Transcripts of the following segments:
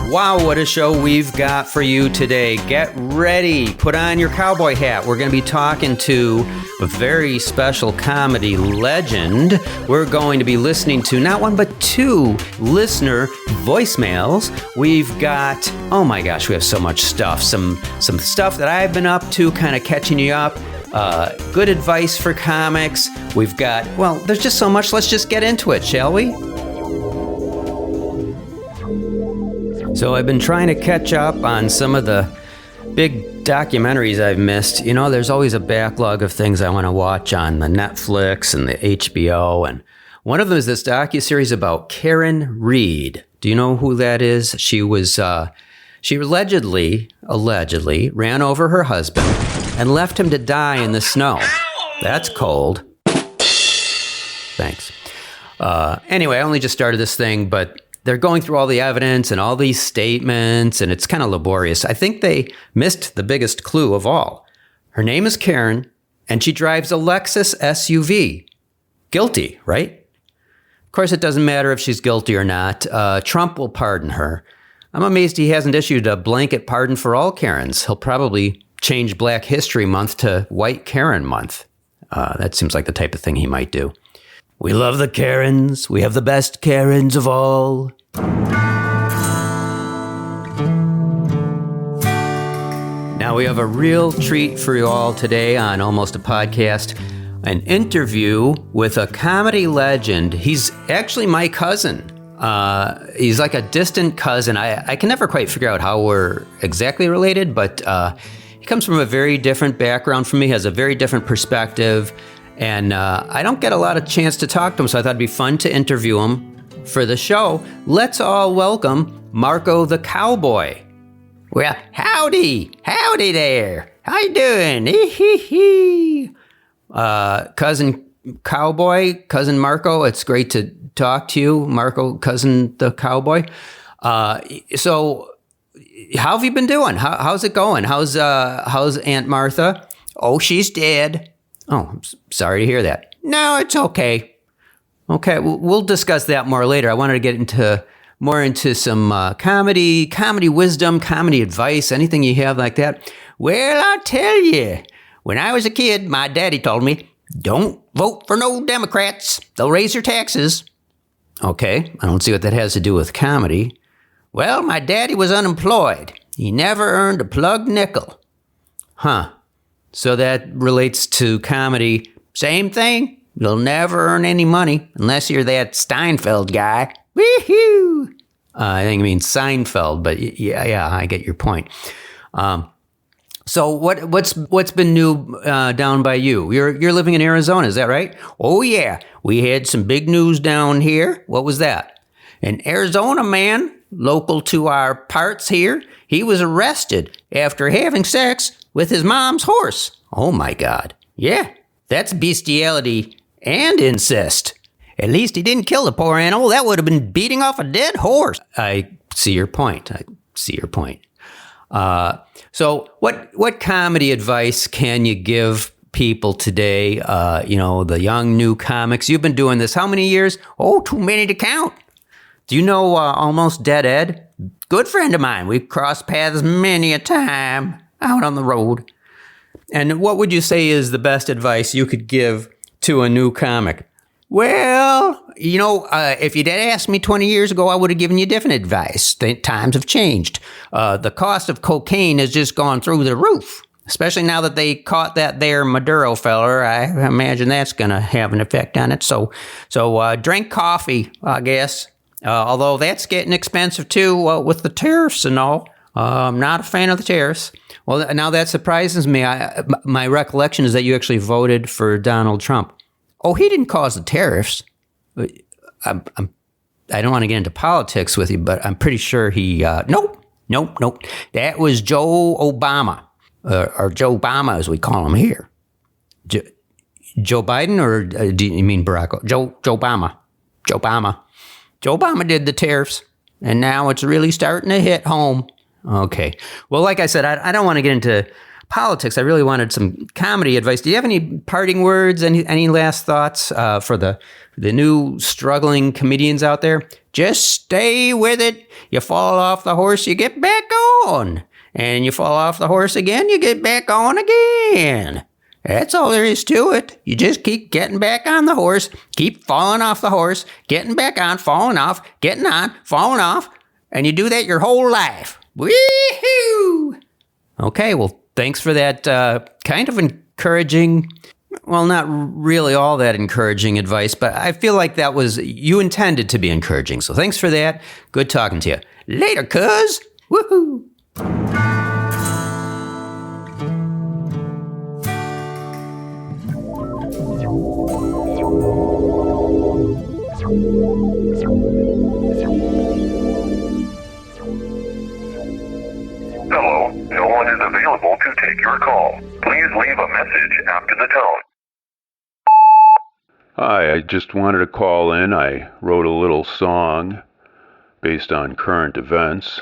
Wow, what a show we've got for you today. Get ready. Put on your cowboy hat. We're going to be talking to a very special comedy legend. We're going to be listening to not one but two listener voicemails. We've got, oh my gosh, we have so much stuff. Some stuff that I've been up to, kind of catching you up. Good advice for comics. We've got, well, there's just so much. Let's just get into it, shall we? So I've been trying to catch up on some of the big documentaries I've missed. You know, there's always a backlog of things I want to watch on the Netflix and the HBO. And one of them is this docuseries about Karen Reed. Do you know who that is? She allegedly ran over her husband and left him to die in the snow. That's cold. Thanks. Anyway, I only just started this thing, but they're going through all the evidence and all these statements, and it's kind of laborious. I think they missed the biggest clue of all. Her name is Karen, and she drives a Lexus SUV. Guilty, right? Of course, it doesn't matter if she's guilty or not. Trump will pardon her. I'm amazed he hasn't issued a blanket pardon for all Karens. He'll probably change Black History Month to White Karen Month. That seems like the type of thing he might do. We love the Karens. We have the best Karens of all. Now we have a real treat for you all today on Almost a Podcast, an interview with a comedy legend. He's actually my cousin. He's like a distant cousin. I can never quite figure out how we're exactly related, but he comes from a very different background from me, has a very different perspective. And I don't get a lot of chance to talk to him, so I thought it'd be fun to interview him for the show. Let's all welcome Marko the Cowboy. Well, howdy there. How you doing? Cousin Cowboy, cousin Marko, it's great to talk to you. Marko, cousin the Cowboy. So how have you been doing? How's it going? How's Aunt Martha? Oh, she's dead. Oh, I'm sorry to hear that. No, it's okay. Okay, we'll discuss that more later. I wanted to get into some comedy wisdom, comedy advice, anything you have like that. Well, I'll tell you, when I was a kid, my daddy told me, don't vote for no Democrats. They'll raise your taxes. Okay, I don't see what that has to do with comedy. Well, my daddy was unemployed. He never earned a plug nickel. Huh. So that relates to comedy. Same thing. You'll never earn any money unless you're that Steinfeld guy. Woohoo! I think it means Seinfeld, but yeah, I get your point. So what's been new down by you? You're living in Arizona, is that right? Oh yeah, we had some big news down here. What was that? An Arizona man, local to our parts here, he was arrested after having sex with his mom's horse. Oh my God. Yeah, that's bestiality and incest. At least he didn't kill the poor animal. That would have been beating off a dead horse. I see your point. So what comedy advice can you give people today? The young new comics. You've been doing this how many years? Oh, too many to count. Do you know Almost Dead Ed? Good friend of mine. We've crossed paths many a time out on the road. And what would you say is the best advice you could give to a new comic? Well, if you'd asked me 20 years ago, I would have given you different advice. Times have changed. The cost of cocaine has just gone through the roof, especially now that they caught that there Maduro feller. I imagine that's going to have an effect on it. So drink coffee, I guess. Although that's getting expensive too, with the tariffs and all. I'm not a fan of the tariffs. Well, now that surprises me. My recollection is that you actually voted for Donald Trump. Oh, he didn't cause the tariffs. I don't want to get into politics with you, but I'm pretty sure he... Nope. That was Joe Obama, or Joe Obama as we call him here. Joe Biden, or do you mean Barack? Joe Obama. Joe Obama did the tariffs, and now it's really starting to hit home. Okay. Well, like I said, I don't want to get into politics. I really wanted some comedy advice. Do you have any parting words? Any last thoughts for the new struggling comedians out there? Just stay with it. You fall off the horse, you get back on. And you fall off the horse again, you get back on again. That's all there is to it. You just keep getting back on the horse, keep falling off the horse, getting back on, falling off, getting on, falling off, and you do that your whole life. Woo-hoo! Okay, well, thanks for that kind of encouraging, well, not really all that encouraging advice, but I feel like that was, you intended to be encouraging. So thanks for that. Good talking to you. Later, cuz. Woohoo! Hello, no one is available to take your call. Please leave a message after the tone. Hi, I just wanted to call in. I wrote a little song based on current events,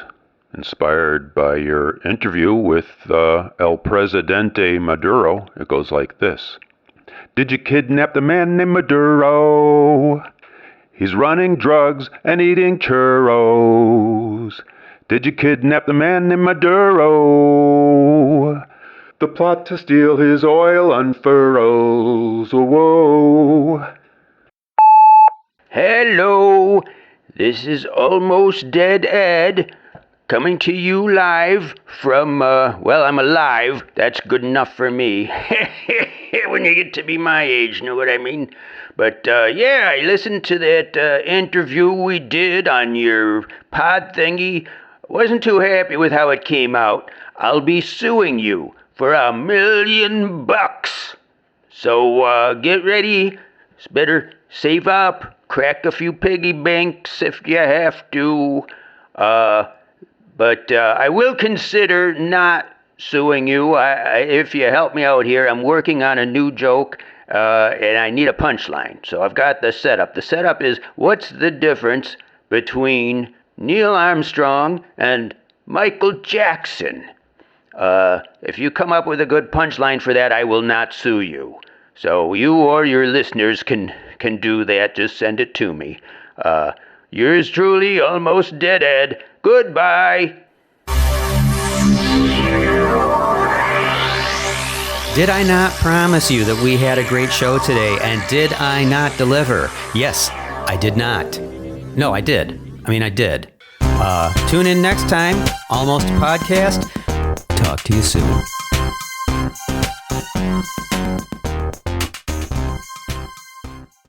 inspired by your interview with El Presidente Maduro. It goes like this. Did you kidnap the man named Maduro? He's running drugs and eating churros. Did you kidnap the man named Maduro? The plot to steal his oil unfurls. Oh, whoa. Hello, this is Almost Dead Ed, coming to you live from, I'm alive. That's good enough for me. When you get to be my age, know what I mean? But, I listened to that interview we did on your pod thingy. Wasn't too happy with how it came out. I'll be suing you for $1 million. So, get ready. It's better save up. Crack a few piggy banks if you have to. But I will consider not suing you if you help me out here. I'm working on a new joke, and I need a punchline. So I've got the setup. The setup is, what's the difference between Neil Armstrong and Michael Jackson? If you come up with a good punchline for that, I will not sue you. So you or your listeners can do that. Just send it to me. Yours truly, Almost Dead Ed. Goodbye. Did I not promise you that we had a great show today, and did I not deliver? Yes, I did not. No, I did. I did. Tune in next time. Almost Podcast. Talk to you soon.